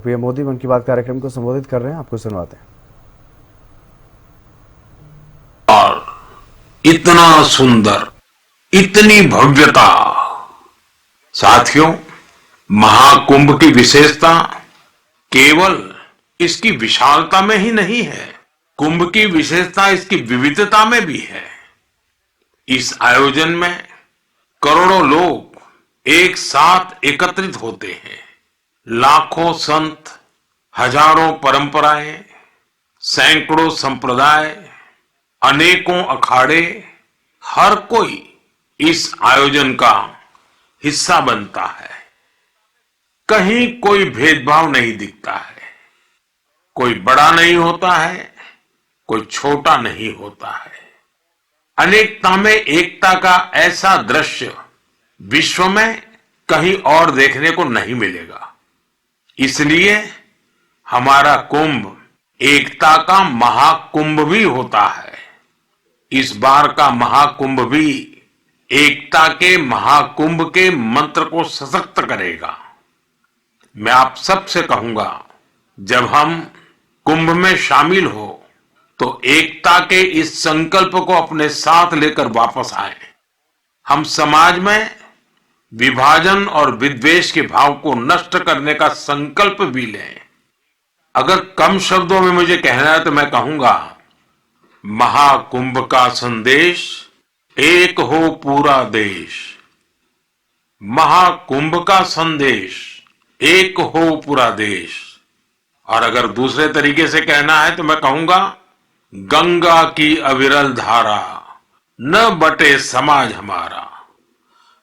PM Modi मन की बात कार्यक्रम को संबोधित कर रहे हैं, आपको सुनवाते हैं। और इतना सुंदर, इतनी भव्यता। साथियों, महाकुंभ की विशेषता केवल इसकी विशालता में ही नहीं है, कुंभ की विशेषता इसकी विविधता में भी है। इस आयोजन में करोड़ों लोग एक साथ एकत्रित होते हैं। लाखों संत, हजारों परंपराएं, सैकड़ों संप्रदाय, अनेकों अखाड़े, हर कोई इस आयोजन का हिस्सा बनता है। कहीं कोई भेदभाव नहीं दिखता है, कोई बड़ा नहीं होता है, कोई छोटा नहीं होता है। अनेकता में एकता का ऐसा दृश्य विश्व में कहीं और देखने को नहीं मिलेगा। इसलिए हमारा कुंभ एकता का महाकुंभ भी होता है। इस बार का महाकुंभ भी एकता के महाकुंभ के मंत्र को सशक्त करेगा। मैं आप सबसे कहूंगा, जब हम कुंभ में शामिल हो तो एकता के इस संकल्प को अपने साथ लेकर वापस आए। हम समाज में विभाजन और विद्वेष के भाव को नष्ट करने का संकल्प भी लें। अगर कम शब्दों में मुझे कहना है तो मैं कहूंगा, महाकुंभ का संदेश, एक हो पूरा देश। महाकुंभ का संदेश, एक हो पूरा देश। और अगर दूसरे तरीके से कहना है तो मैं कहूंगा, गंगा की अविरल धारा, न बटे समाज हमारा।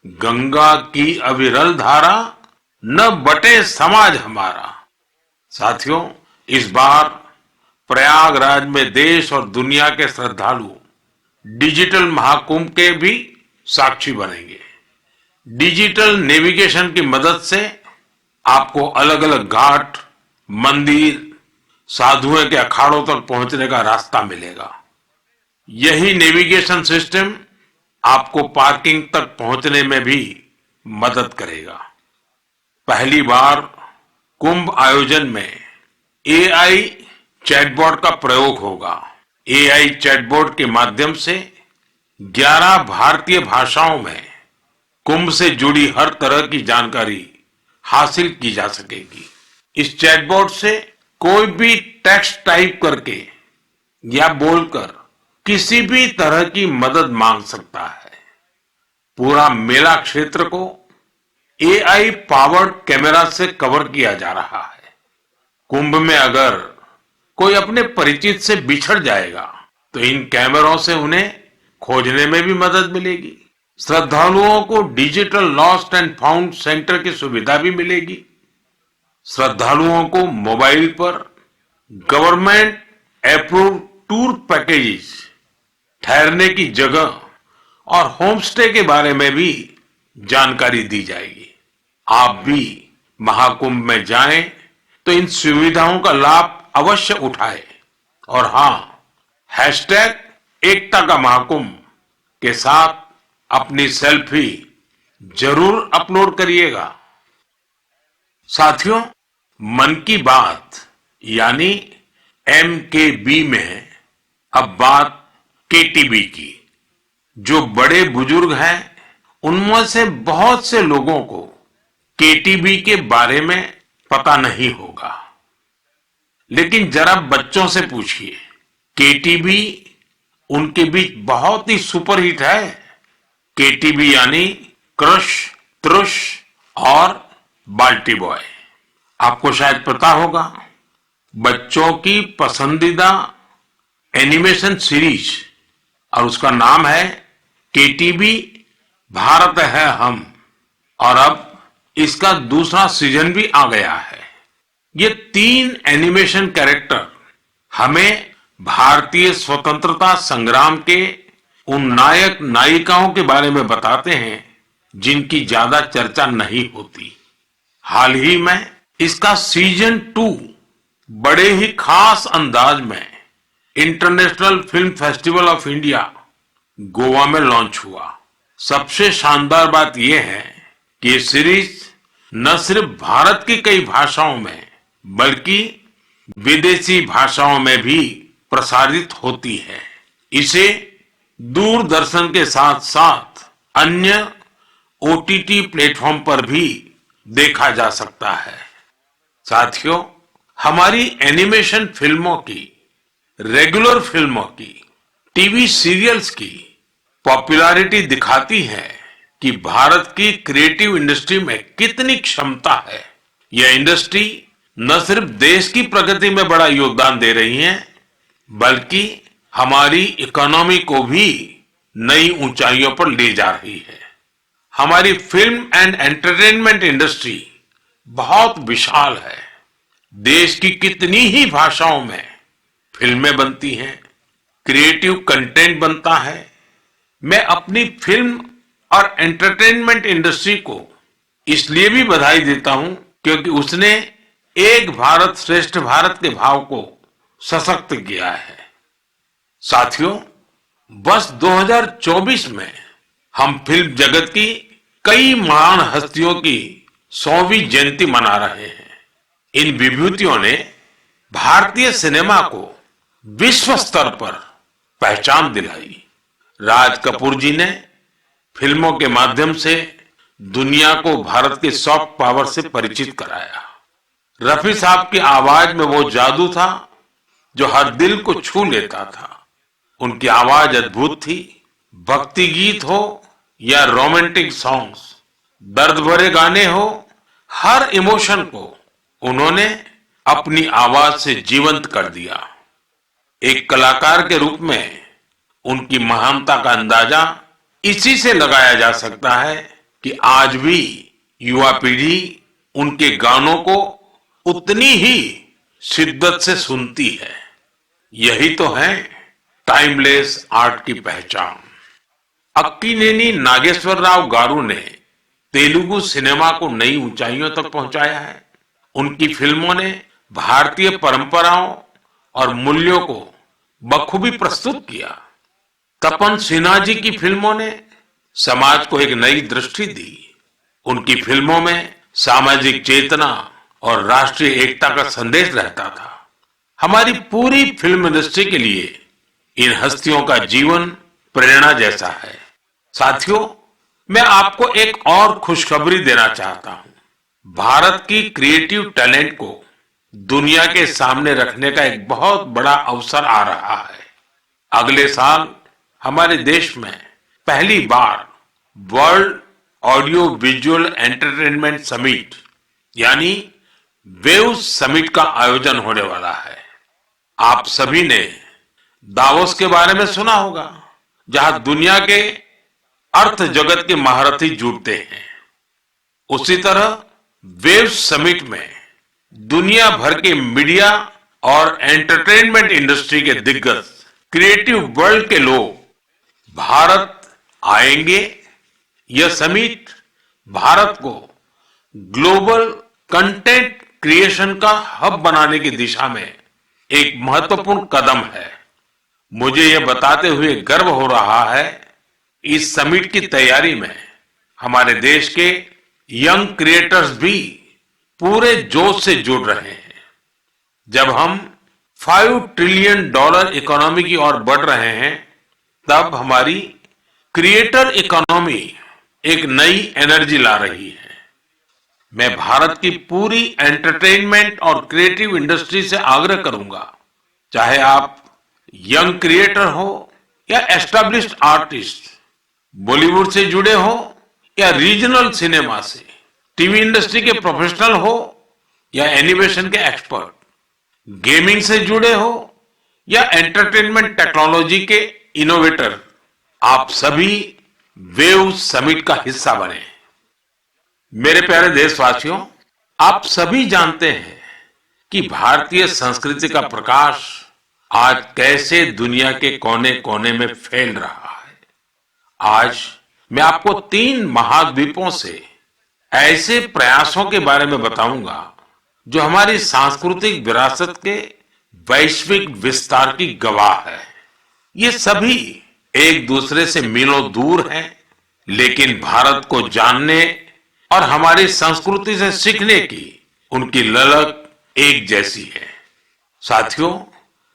गंगा की अविरल धारा, न बटे समाज हमारा। साथियों, इस बार प्रयागराज में देश और दुनिया के श्रद्धालु डिजिटल महाकुंभ के भी साक्षी बनेंगे। डिजिटल नेविगेशन की मदद से आपको अलग अलग घाट, मंदिर, साधुओं के अखाड़ों तक पहुंचने का रास्ता मिलेगा। यही नेविगेशन सिस्टम आपको पार्किंग तक पहुंचने में भी मदद करेगा। पहली बार कुंभ आयोजन में एआई चैटबॉट का प्रयोग होगा। एआई चैटबॉट के माध्यम से 11 भारतीय भाषाओं में कुंभ से जुड़ी हर तरह की जानकारी हासिल की जा सकेगी। इस चैटबॉट से कोई भी टेक्स्ट टाइप करके या बोलकर किसी भी तरह की मदद मांग सकता है। पूरा मेला क्षेत्र को एआई पावर्ड कैमरा से कवर किया जा रहा है। कुंभ में अगर कोई अपने परिचित से बिछड़ जाएगा तो इन कैमरों से उन्हें खोजने में भी मदद मिलेगी। श्रद्धालुओं को digital lost and found centre की सुविधा भी मिलेगी। श्रद्धालुओं को मोबाइल पर गवर्नमेंट अप्रूव्ड टूर पैकेजेस, ठहरने की जगह और होम स्टे के बारे में भी जानकारी दी जाएगी। आप भी महाकुंभ में जाएं तो इन सुविधाओं का लाभ अवश्य उठाएं। और हाँ, हैशटैग एकता का महाकुंभ के साथ अपनी सेल्फी जरूर अपलोड करिएगा। साथियों, मन की बात यानी MKB में अब बात KTB की। जो बड़े बुजुर्ग हैं, उनमें से बहुत से लोगों को KTB के बारे में पता नहीं होगा। लेकिन जरा बच्चों से पूछिए, KTB उनके बीच बहुत ही सुपरहिट है। KTB यानी क्रश, त्रुश और बाल्टी बॉय। आपको शायद पता होगा, बच्चों की पसंदीदा एनिमेशन सीरीज, और उसका नाम है KTB भारत है हम। और अब इसका दूसरा सीजन भी आ गया है। ये 3 एनिमेशन कैरेक्टर हमें भारतीय स्वतंत्रता संग्राम के उन नायक नायिकाओं के बारे में बताते हैं जिनकी ज्यादा चर्चा नहीं होती। हाल ही में इसका सीजन 2 बड़े ही खास अंदाज में international film festival of India Goa में लॉन्च हुआ। सबसे शानदार बात यह है कि ये सीरीज न सिर्फ भारत की कई भाषाओं में बल्कि विदेशी भाषाओं में भी प्रसारित होती है। इसे दूरदर्शन के साथ साथ अन्य ओटीटी प्लेटफॉर्म पर भी देखा जा सकता है। साथियों, हमारी एनिमेशन फिल्मों की, रेगुलर फिल्मों की, टीवी सीरियल्स की पॉपुलैरिटी दिखाती है कि भारत की क्रिएटिव इंडस्ट्री में कितनी क्षमता है। यह इंडस्ट्री न सिर्फ देश की प्रगति में बड़ा योगदान दे रही है, बल्कि हमारी इकोनॉमी को भी नई ऊंचाइयों पर ले जा रही है। हमारी फिल्म एंड एंटरटेनमेंट इंडस्ट्री बहुत विशाल है। देश की कितनी ही भाषाओं में फिल्में बनती हैं, क्रिएटिव कंटेंट बनता है। मैं अपनी फिल्म और एंटरटेनमेंट इंडस्ट्री को इसलिए भी बधाई देता हूं क्योंकि उसने एक भारत श्रेष्ठ भारत के भाव को सशक्त किया है। साथियों, वर्ष 2024 में हम फिल्म जगत की कई महान हस्तियों की 100वीं जयंती मना रहे हैं। इन विभूतियों ने भारतीय सिनेमा को विश्व स्तर पर पहचान दिलाई। राज कपूर जी ने फिल्मों के माध्यम से दुनिया को भारत के सॉफ्ट पावर से परिचित कराया। रफी साहब की आवाज में वो जादू था जो हर दिल को छू लेता था। उनकी आवाज अद्भुत थी। भक्ति गीत हो या रोमांटिक सॉन्ग्स, दर्द भरे गाने हो, हर इमोशन को उन्होंने अपनी आवाज से जीवंत कर दिया। एक कलाकार के रूप में उनकी महानता का अंदाजा इसी से लगाया जा सकता है कि आज भी युवा पीढ़ी उनके गानों को उतनी ही शिद्दत से सुनती है। यही तो है टाइमलेस आर्ट की पहचान। अक्कीनेनी नागेश्वर राव गारू ने तेलुगु सिनेमा को नई ऊंचाइयों तक पहुंचाया है। उनकी फिल्मों ने भारतीय परंपराओं और मूल्यों को बखूबी प्रस्तुत किया। तपन सिन्हा जी की फिल्मों ने समाज को एक नई दृष्टि दी। उनकी फिल्मों में सामाजिक चेतना और राष्ट्रीय एकता का संदेश रहता था। हमारी पूरी फिल्म इंडस्ट्री के लिए इन हस्तियों का जीवन प्रेरणा जैसा है। साथियों, मैं आपको एक और खुशखबरी देना चाहता हूं। भारत की क्रिएटिव टैलेंट को दुनिया के सामने रखने का एक बहुत बड़ा अवसर आ रहा है। अगले साल हमारे देश में पहली बार world audio visual entertainment summit यानी वेव्स समिट का आयोजन होने वाला है। आप सभी ने दावोस के बारे में सुना होगा, जहां दुनिया के अर्थ जगत के महारथी जुटते हैं। उसी तरह वेव्स समिट में दुनिया भर के मीडिया और एंटरटेनमेंट इंडस्ट्री के दिग्गज, क्रिएटिव वर्ल्ड के लोग भारत आएंगे। यह समिट भारत को ग्लोबल कंटेंट क्रिएशन का हब बनाने की दिशा में एक महत्वपूर्ण कदम है। मुझे यह बताते हुए गर्व हो रहा है, इस समिट की तैयारी में हमारे देश के यंग क्रिएटर्स भी पूरे जोश से जुड़ रहे हैं। जब हम $5 ट्रिलियन इकोनॉमी की ओर बढ़ रहे हैं, तब हमारी क्रिएटर इकोनॉमी एक नई एनर्जी ला रही है। मैं भारत की पूरी एंटरटेनमेंट और क्रिएटिव इंडस्ट्री से आग्रह करूंगा, चाहे आप यंग क्रिएटर हो या एस्टैब्लिश्ड आर्टिस्ट, बॉलीवुड से जुड़े हो या रीजनल सिनेमा से, टीवी इंडस्ट्री के प्रोफेशनल हो या एनिमेशन के एक्सपर्ट, गेमिंग से जुड़े हो या एंटरटेनमेंट टेक्नोलॉजी के इनोवेटर, आप सभी वेव समिट का हिस्सा बने। मेरे प्यारे देशवासियों, आप सभी जानते हैं कि भारतीय संस्कृति का प्रकाश आज कैसे दुनिया के कोने कोने में फैल रहा है। आज मैं आपको 3 महाद्वीपों से ऐसे प्रयासों के बारे में बताऊंगा जो हमारी सांस्कृतिक विरासत के वैश्विक विस्तार की गवाह है। ये सभी एक दूसरे से मीलों दूर हैं, लेकिन भारत को जानने और हमारी संस्कृति से सीखने की उनकी ललक एक जैसी है। साथियों,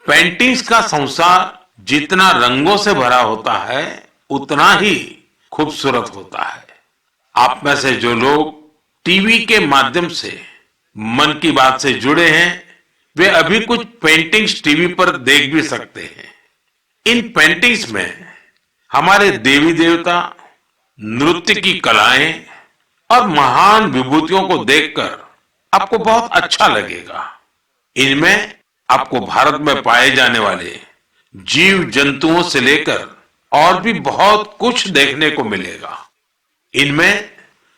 पेंटिंग्स का संसार जितना रंगों से भरा होता है उतना ही खूबसूरत होता है। आप में से जो लोग टीवी के माध्यम से मन की बात से जुड़े हैं वे अभी कुछ पेंटिंग्स टीवी पर देख भी सकते हैं। इन पेंटिंग्स में हमारे देवी देवता, नृत्य की कलाएं और महान विभूतियों को देखकर आपको बहुत अच्छा लगेगा। इनमें आपको भारत में पाए जाने वाले जीव जंतुओं से लेकर और भी बहुत कुछ देखने को मिलेगा। इनमें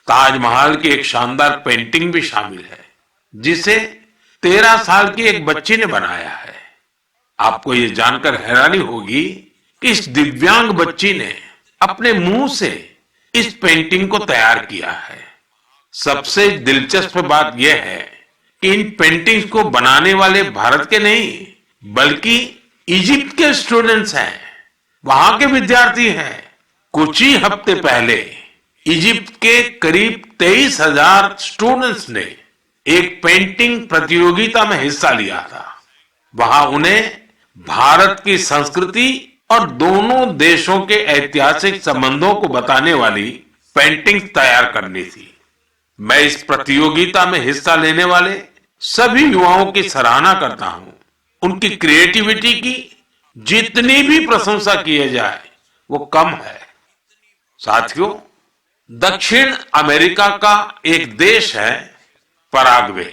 ताजमहल की एक शानदार पेंटिंग भी शामिल है जिसे 13 साल की एक बच्ची ने बनाया है। आपको ये जानकर हैरानी होगी कि इस दिव्यांग बच्ची ने अपने मुंह से इस पेंटिंग को तैयार किया है। सबसे दिलचस्प बात यह है कि इन पेंटिंग्स को बनाने वाले भारत के नहीं बल्कि इजिप्ट के स्टूडेंट्स हैं, वहां के विद्यार्थी हैं। कुछ ही हफ्ते पहले इजिप्ट के करीब 23,000 स्टूडेंट्स ने एक पेंटिंग प्रतियोगिता में हिस्सा लिया था। वहां उन्हें भारत की संस्कृति और दोनों देशों के ऐतिहासिक संबंधों को बताने वाली पेंटिंग तैयार करनी थी। मैं इस प्रतियोगिता में हिस्सा लेने वाले सभी युवाओं की सराहना करता हूं। उनकी क्रिएटिविटी की जितनी भी प्रशंसा की जाए वो कम है। साथियों, दक्षिण अमेरिका का एक देश है पराग्वे।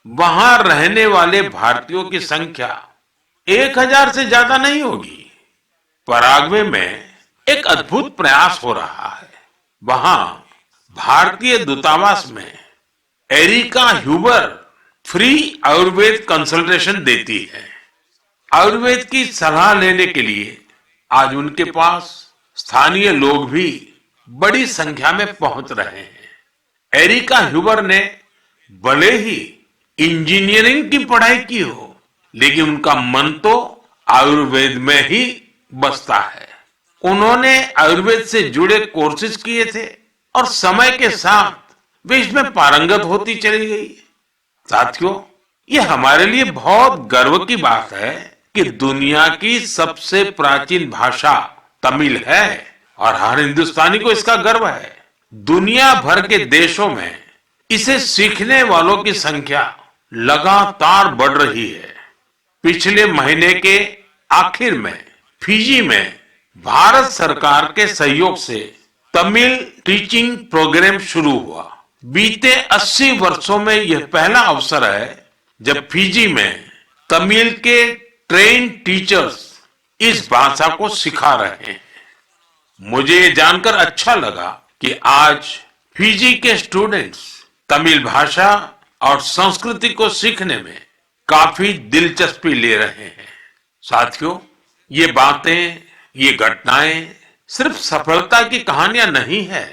वहां रहने वाले भारतीयों की संख्या 1,000 से ज्यादा नहीं होगी। पराग्वे में एक अद्भुत प्रयास हो रहा है। वहां भारतीय दूतावास में Erika Huber free Ayurveda consultation देती है। आयुर्वेद की सलाह लेने के लिए आज उनके पास स्थानीय लोग भी बड़ी संख्या में पहुंच रहे हैं। एरिका ह्यूबर ने भले ही इंजीनियरिंग की पढ़ाई की हो, लेकिन उनका मन तो आयुर्वेद में ही बसता है। उन्होंने आयुर्वेद से जुड़े कोर्सेज किए थे और समय के साथ वे इसमें पारंगत होती चली गई। साथियों, ये हमारे लिए बहुत गर्व की बात है कि दुनिया की सबसे प्राचीन भाषा तमिल है और हर हिंदुस्तानी को इसका गर्व है। दुनिया भर के देशों में इसे सीखने वालों की संख्या लगातार बढ़ रही है। पिछले महीने के आखिर में फिजी में भारत सरकार के सहयोग से तमिल टीचिंग प्रोग्राम शुरू हुआ। बीते 80 वर्षों में यह पहला अवसर है जब फिजी में तमिल के ट्रेन टीचर्स इस भाषा को सिखा रहे हैं। मुझे ये जानकर अच्छा लगा कि आज फिजी के स्टूडेंट्स तमिल भाषा और संस्कृति को सीखने में काफी दिलचस्पी ले रहे हैं। साथियों, ये बातें, ये घटनाएं सिर्फ सफलता की कहानियां नहीं है,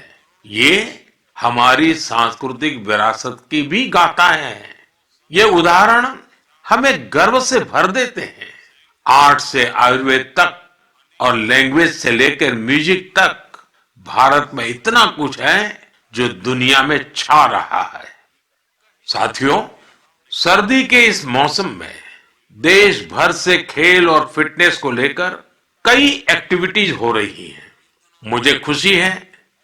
ये हमारी सांस्कृतिक विरासत की भी गाथाएं हैं। ये उदाहरण हमें गर्व से भर देते हैं। आर्ट से आयुर्वेद तक और लैंग्वेज से लेकर म्यूजिक तक भारत में इतना कुछ है जो दुनिया में छा रहा है। साथियों, सर्दी के इस मौसम में देश भर से खेल और फिटनेस को लेकर कई एक्टिविटीज हो रही हैं। मुझे खुशी है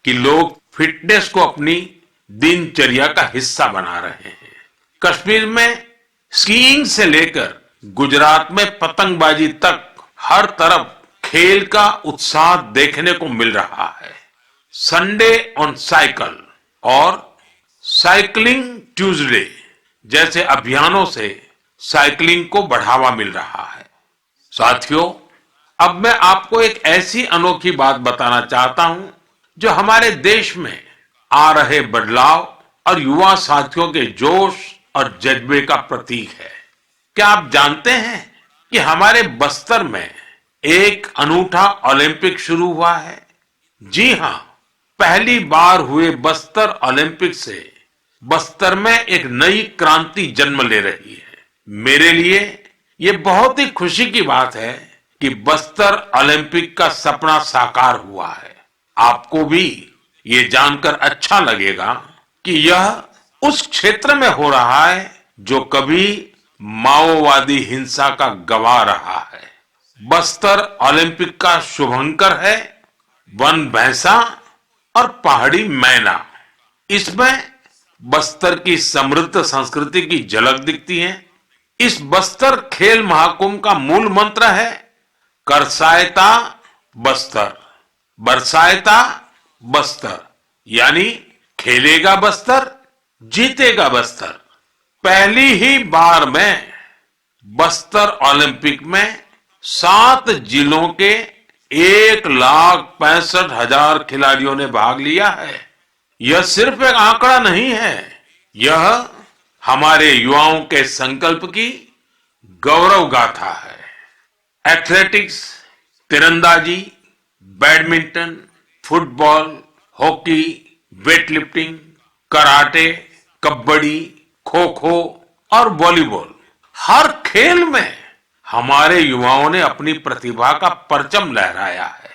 कि लोग फिटनेस को अपनी दिनचर्या का हिस्सा बना रहे हैं। कश्मीर में स्कीइंग से लेकर गुजरात में पतंगबाजी तक हर तरफ खेल का उत्साह देखने को मिल रहा है। संडे ऑन साइकिल और साइकिलिंग ट्यूसडे जैसे अभियानों से साइकिलिंग को बढ़ावा मिल रहा है। साथियों, अब मैं आपको एक ऐसी अनोखी बात बताना चाहता हूं जो हमारे देश में आ रहे बदलाव और युवा साथियों के जोश और जज्बे का प्रतीक है। क्या आप जानते हैं कि हमारे बस्तर में एक अनूठा ओलंपिक शुरू हुआ है? जी हां, पहली बार हुए बस्तर ओलंपिक से बस्तर में एक नई क्रांति जन्म ले रही है। मेरे लिए ये बहुत ही खुशी की बात है कि बस्तर ओलंपिक का सपना साकार हुआ है। आपको भी ये जानकर अच्छा लगेगा कि यह उस क्षेत्र में हो रहा है जो कभी माओवादी हिंसा का गवाह रहा है। बस्तर ओलंपिक का शुभंकर है वन भैंसा और पहाड़ी मैना। इसमें बस्तर की समृद्ध संस्कृति की झलक दिखती है। इस बस्तर खेल महाकुंभ का मूल मंत्र है करसायता बस्तर, बरसायता बस्तर, यानी खेलेगा बस्तर, जीतेगा बस्तर। पहली ही बार में बस्तर ओलंपिक में 7 जिलों के 1,65,000 खिलाड़ियों ने भाग लिया है। यह सिर्फ एक आंकड़ा नहीं है, यह हमारे युवाओं के संकल्प की गौरव गाथा है। एथलेटिक्स, तीरंदाजी, badminton, football, hockey, weightlifting, karate, kabaddi, kho kho और वॉलीबॉल, हर खेल में हमारे युवाओं ने अपनी प्रतिभा का परचम लहराया है।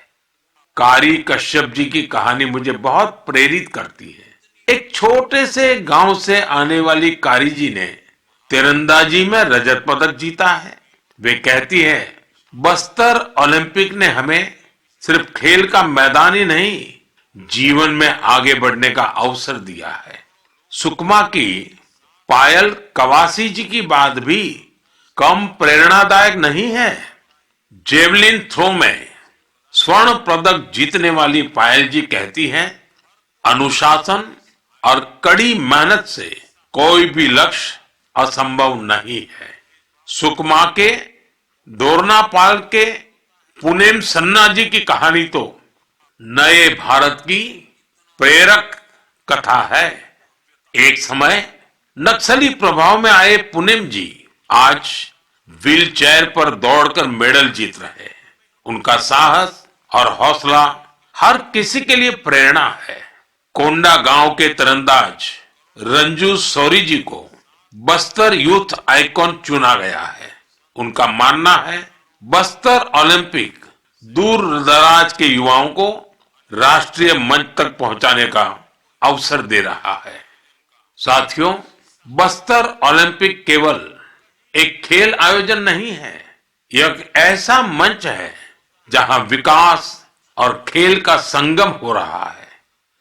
कारी कश्यप जी की कहानी मुझे बहुत प्रेरित करती है। एक छोटे से गांव से आने वाली कारी जी ने तीरंदाजी में रजत पदक जीता है। वे कहती है, बस्तर ओलंपिक ने हमें सिर्फ खेल का मैदान ही नहीं, जीवन में आगे बढ़ने का अवसर दिया है। सुकमा की पायल कवासी जी की बात भी कम प्रेरणादायक नहीं है। जेवलिन थ्रो में स्वर्ण पदक जीतने वाली पायल जी कहती हैं, अनुशासन और कड़ी मेहनत से कोई भी लक्ष्य असंभव नहीं है। सुकमा के दोरनापाल के पुनेम सन्ना जी की कहानी तो नए भारत की प्रेरक कथा है। एक समय नक्सली प्रभाव में आए पुनेम जी आज व्हील चेयर पर दौड़कर मेडल जीत रहे हैं। उनका साहस और हौसला हर किसी के लिए प्रेरणा है। कोंडा गांव के तीरंदाज रंजू सौरी जी को बस्तर यूथ आइकॉन चुना गया है। उनका मानना है, बस्तर ओलंपिक दूर दराज के युवाओं को राष्ट्रीय मंच तक पहुंचाने का अवसर दे रहा है। साथियों, बस्तर ओलंपिक केवल एक खेल आयोजन नहीं है, यह एक ऐसा मंच है जहां विकास और खेल का संगम हो रहा है,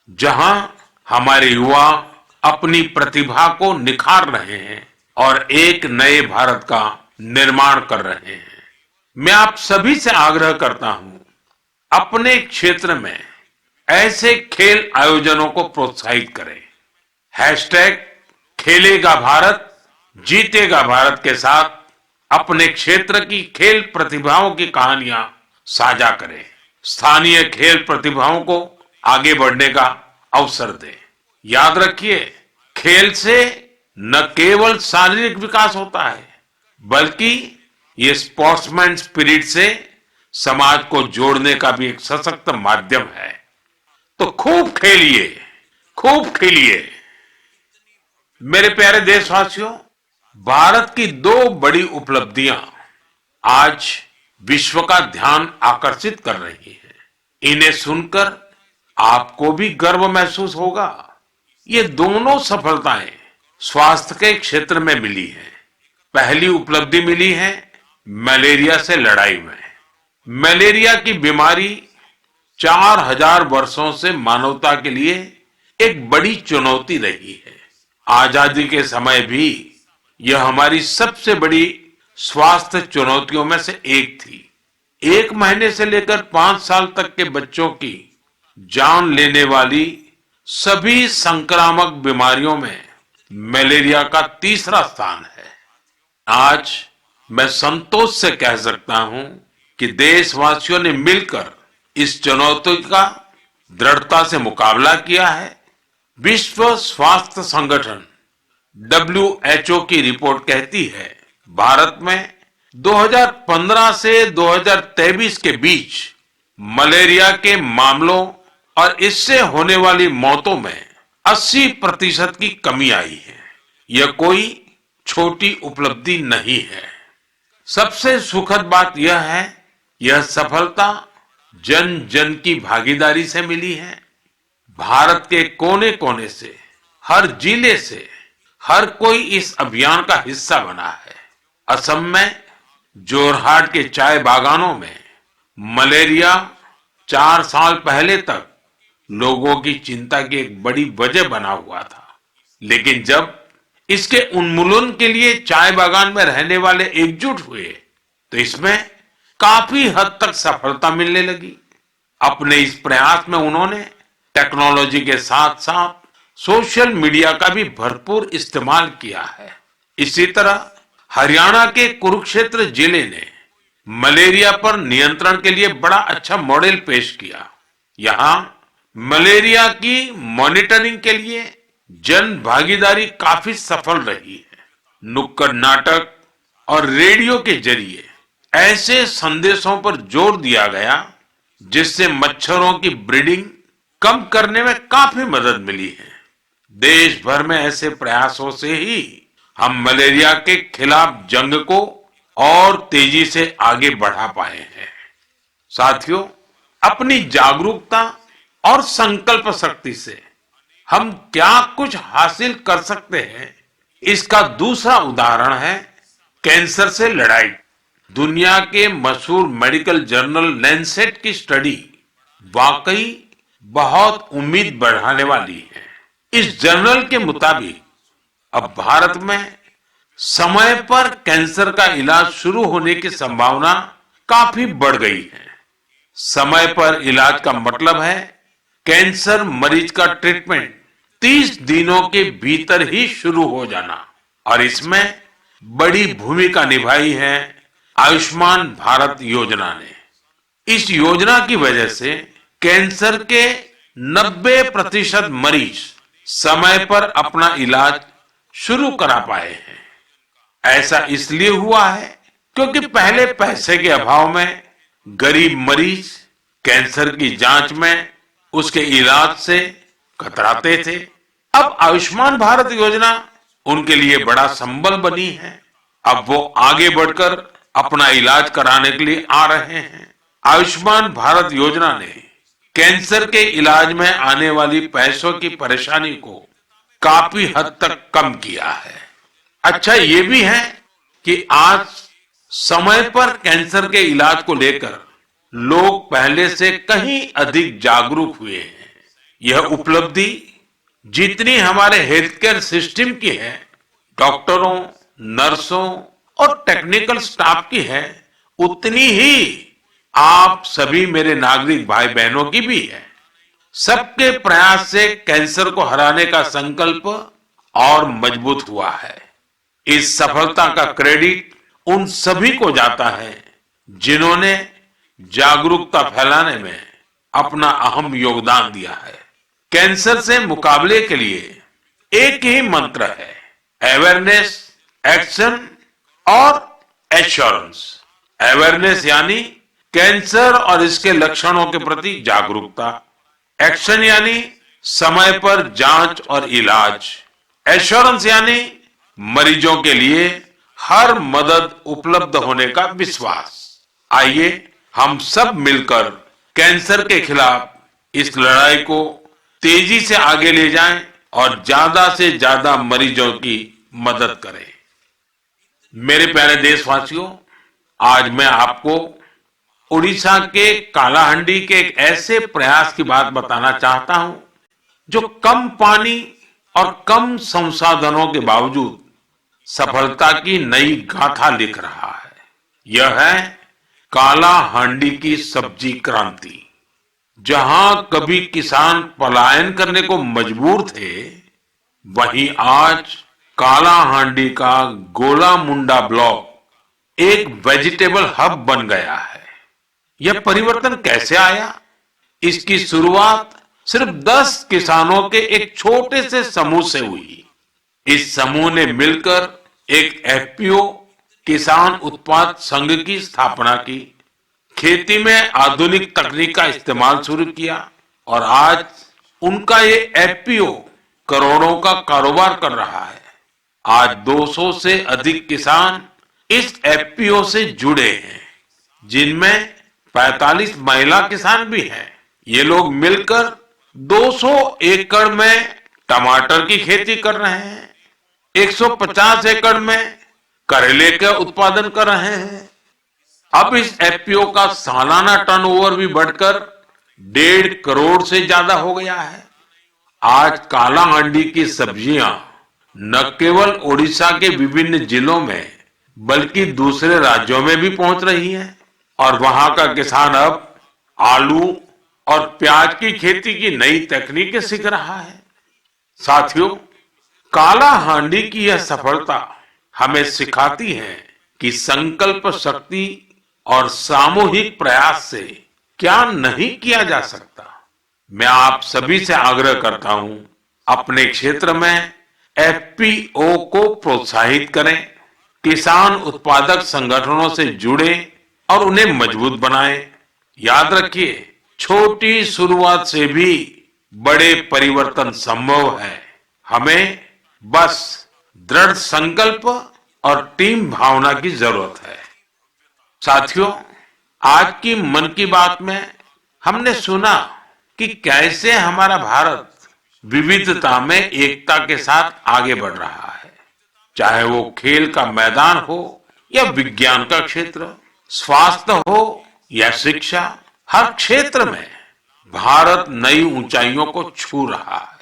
जहां हमारे युवा अपनी प्रतिभा को निखार रहे हैं और एक नए भारत का निर्माण कर रहे हैं। मैं आप सभी से आग्रह करता हूं, अपने क्षेत्र में ऐसे खेल आयोजनों को प्रोत्साहित करें। हैशटैग खेलेगा भारत, जीतेगा भारत के साथ अपने क्षेत्र की खेल प्रतिभाओं की कहानियां साझा करें। स्थानीय खेल प्रतिभाओं को आगे बढ़ने का अवसर दें। याद रखिए, खेल से न केवल शारीरिक विकास होता है, बल्कि ये स्पोर्ट्समैन स्पिरिट से समाज को जोड़ने का भी एक सशक्त माध्यम है। तो खूब खेलिए, खूब खेलिए। मेरे प्यारे देशवासियों, भारत की 2 बड़ी उपलब्धियां आज विश्व का ध्यान आकर्षित कर रही है। इन्हें सुनकर आपको भी गर्व महसूस होगा। ये दोनों सफलताएं स्वास्थ्य के क्षेत्र में मिली हैं। पहली उपलब्धि मिली है मलेरिया से लड़ाई में। मलेरिया की बीमारी 4000 वर्षों से मानवता के लिए एक बड़ी चुनौती रही है। आजादी के समय भी यह हमारी सबसे बड़ी स्वास्थ्य चुनौतियों में से एक थी। 1 महीने से लेकर 5 साल तक के बच्चों की जान लेने वाली सभी संक्रामक बीमारियों में मलेरिया का तीसरा स्थान है। आज मैं संतोष से कह सकता हूं कि देशवासियों ने मिलकर इस चुनौती का दृढ़ता से मुकाबला किया है। विश्व स्वास्थ्य संगठन WHO की रिपोर्ट कहती है, भारत में 2015 से 2023 के बीच मलेरिया के मामलों और इससे होने वाली मौतों में 80% की कमी आई है। यह कोई छोटी उपलब्धि नहीं है। सबसे सुखद बात यह है, यह सफलता जन जन की भागीदारी से मिली है। भारत के कोने कोने से, हर जिले से, हर कोई इस अभियान का हिस्सा बना है। असम में जोरहाट के चाय बागानों में मलेरिया 4 साल पहले तक लोगों की चिंता की एक बड़ी वजह बना हुआ था, लेकिन जब इसके उन्मूलन के लिए चाय बागान में रहने वाले एकजुट हुए तो इसमें काफी हद तक सफलता मिलने लगी। अपने इस प्रयास में उन्होंने टेक्नोलॉजी के साथ साथ सोशल मीडिया का भी भरपूर इस्तेमाल किया है। इसी तरह हरियाणा के कुरुक्षेत्र जिले ने मलेरिया पर नियंत्रण के लिए बड़ा अच्छा मॉडल पेश किया। यहाँ मलेरिया की मॉनिटरिंग के लिए जन भागीदारी काफी सफल रही है। नुक्कड़ नाटक और रेडियो के जरिए ऐसे संदेशों पर जोर दिया गया जिससे मच्छरों की ब्रीडिंग कम करने में काफी मदद मिली है। देश भर में ऐसे प्रयासों से ही हम मलेरिया के खिलाफ जंग को और तेजी से आगे बढ़ा पाए हैं। साथियों, अपनी जागरूकता और संकल्प शक्ति से हम क्या कुछ हासिल कर सकते हैं, इसका दूसरा उदाहरण है कैंसर से लड़ाई। दुनिया के मशहूर मेडिकल जर्नल लैंसेट की स्टडी वाकई बहुत उम्मीद बढ़ाने वाली है। इस जर्नल के मुताबिक अब भारत में समय पर कैंसर का इलाज शुरू होने की संभावना काफी बढ़ गई है। समय पर इलाज का मतलब है कैंसर मरीज का ट्रीटमेंट 30 दिनों के भीतर ही शुरू हो जाना, और इसमें बड़ी भूमिका निभाई है आयुष्मान भारत योजना ने। इस योजना की वजह से कैंसर के 90% मरीज समय पर अपना इलाज शुरू करा पाए हैं। ऐसा इसलिए हुआ है क्योंकि पहले पैसे के अभाव में गरीब मरीज कैंसर की जांच में, उसके इलाज से कतराते थे। अब आयुष्मान भारत योजना उनके लिए बड़ा संबल बनी है। अब वो आगे बढ़कर अपना इलाज कराने के लिए आ रहे हैं। आयुष्मान भारत योजना ने कैंसर के इलाज में आने वाली पैसों की परेशानी को काफी हद तक कम किया है। अच्छा ये भी है कि आज समय पर कैंसर के इलाज को लेकर लोग पहले से कहीं अधिक जागरूक हुए हैं। यह उपलब्धि जितनी हमारे हेल्थ केयर सिस्टम की है, डॉक्टरों, नर्सों और टेक्निकल स्टाफ की है, उतनी ही आप सभी मेरे नागरिक भाई बहनों की भी है। सबके प्रयास से कैंसर को हराने का संकल्प और मजबूत हुआ है। इस सफलता का क्रेडिट उन सभी को जाता है जिन्होंने जागरूकता फैलाने में अपना अहम योगदान दिया है। कैंसर से मुकाबले के लिए एक ही मंत्र है, अवेयरनेस, एक्शन और एश्योरेंस। अवेयरनेस यानी कैंसर और इसके लक्षणों के प्रति जागरूकता, एक्शन यानी समय पर जांच और इलाज, एश्योरेंस यानी मरीजों के लिए हर मदद उपलब्ध होने का विश्वास। आइए हम सब मिलकर कैंसर के खिलाफ इस लड़ाई को तेजी से आगे ले जाएं और ज्यादा से ज्यादा मरीजों की मदद करें। मेरे प्यारे देशवासियों, आज मैं आपको उड़ीसा के कालाहांडी के एक ऐसे प्रयास की बात बताना चाहता हूं जो कम पानी और कम संसाधनों के बावजूद सफलता की नई गाथा लिख रहा है। यह है कालाहांडी की सब्जी क्रांति। जहां कभी किसान पलायन करने को मजबूर थे, वहीं आज कालाहांडी का गोला मुंडा ब्लॉक एक वेजिटेबल हब बन गया है। यह परिवर्तन कैसे आया? इसकी शुरुआत सिर्फ 10 किसानों के एक छोटे से समूह से हुई। इस समूह ने मिलकर एक एफपीओ किसान उत्पाद संघ की स्थापना की, खेती में आधुनिक तकनीक का इस्तेमाल शुरू किया और आज उनका ये एफपीओ करोड़ों का कारोबार कर रहा है। आज 200 से अधिक किसान इस एफपीओ से जुड़े हैं, जिनमें 45 महिला किसान भी हैं। ये लोग मिलकर 200 एकड़ में टमाटर की खेती कर रहे हैं। 150 एकड़ में करेले का उत्पादन कर रहे हैं। अब इस एफपीओ का सालाना टर्नओवर भी बढ़कर 1.5 करोड़ से ज्यादा हो गया है। आज काला हांडी की सब्जियां न केवल ओडिशा के विभिन्न जिलों में बल्कि दूसरे राज्यों में भी पहुंच रही हैं और वहां का किसान अब आलू और प्याज की खेती की नई तकनीकें सीख रहा है। साथियों, काला हांडी की यह सफलता हमें सिखाती है कि संकल्प शक्ति और सामूहिक प्रयास से क्या नहीं किया जा सकता। मैं आप सभी से आग्रह करता हूं, अपने क्षेत्र में एफपीओ को प्रोत्साहित करें, किसान उत्पादक संगठनों से जुड़े और उन्हें मजबूत बनाएं। याद रखिए, छोटी शुरुआत से भी बड़े परिवर्तन संभव है। हमें बस दृढ़ संकल्प और टीम भावना की जरूरत है। साथियों, आज की मन की बात में हमने सुना कि कैसे हमारा भारत विविधता में एकता के साथ आगे बढ़ रहा है। चाहे वो खेल का मैदान हो या विज्ञान का क्षेत्र, स्वास्थ्य हो या शिक्षा, हर क्षेत्र में भारत नई ऊंचाइयों को छू रहा है।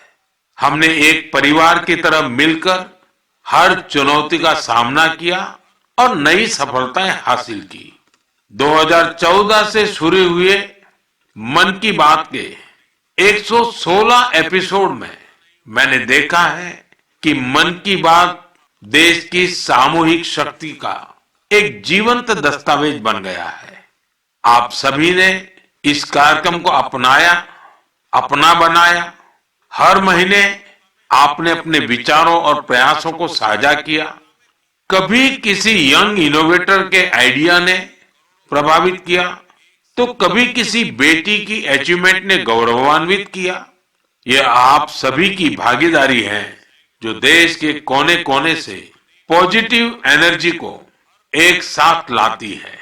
हमने एक परिवार की तरह मिलकर हर चुनौती का सामना किया और नई सफलताएं हासिल की। 2014 से शुरू हुए मन की बात के 116 एपिसोड में मैंने देखा है कि मन की बात देश की सामूहिक शक्ति का एक जीवंत दस्तावेज बन गया है। आप सभी ने इस कार्यक्रम को अपनाया, अपना बनाया। हर महीने आपने अपने विचारों और प्रयासों को साझा किया। कभी किसी यंग इनोवेटर के आइडिया ने प्रभावित किया, तो कभी किसी बेटी की अचीवमेंट ने गौरवान्वित किया। यह आप सभी की भागीदारी है जो देश के कोने कोने से पॉजिटिव एनर्जी को एक साथ लाती है।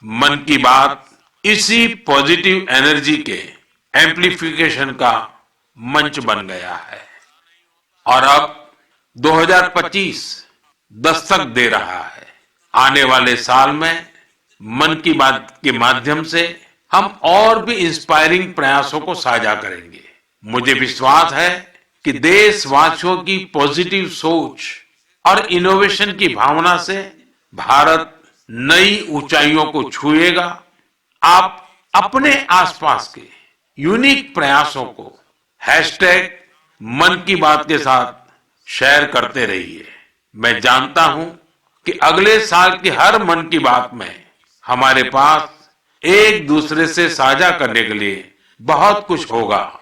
मन की बात इसी पॉजिटिव एनर्जी के एम्प्लीफिकेशन का मंच बन गया है और अब 2025 दस्तक दे रहा है। आने वाले साल में मन की बात के माध्यम से हम और भी इंस्पायरिंग प्रयासों को साझा करेंगे। मुझे विश्वास है कि देशवासियों की पॉजिटिव सोच और इनोवेशन की भावना से भारत नई ऊंचाइयों को छुएगा। आप अपने आसपास के यूनिक प्रयासों को #मन की बात के साथ शेयर करते रहिए। मैं जानता हूं कि अगले साल की हर मन की बात में हमारे पास एक दूसरे से साझा करने के लिए बहुत कुछ होगा।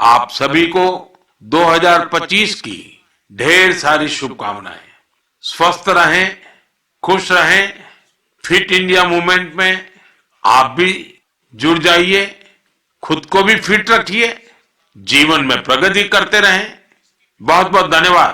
आप सभी को 2025 की ढेर सारी शुभकामनाएं। स्वस्थ रहें, खुश रहें। फिट इंडिया मूवमेंट में आप भी जुड़ जाइए। खुद को भी फिट रखिए, जीवन में प्रगति करते रहें। बहुत बहुत धन्यवाद।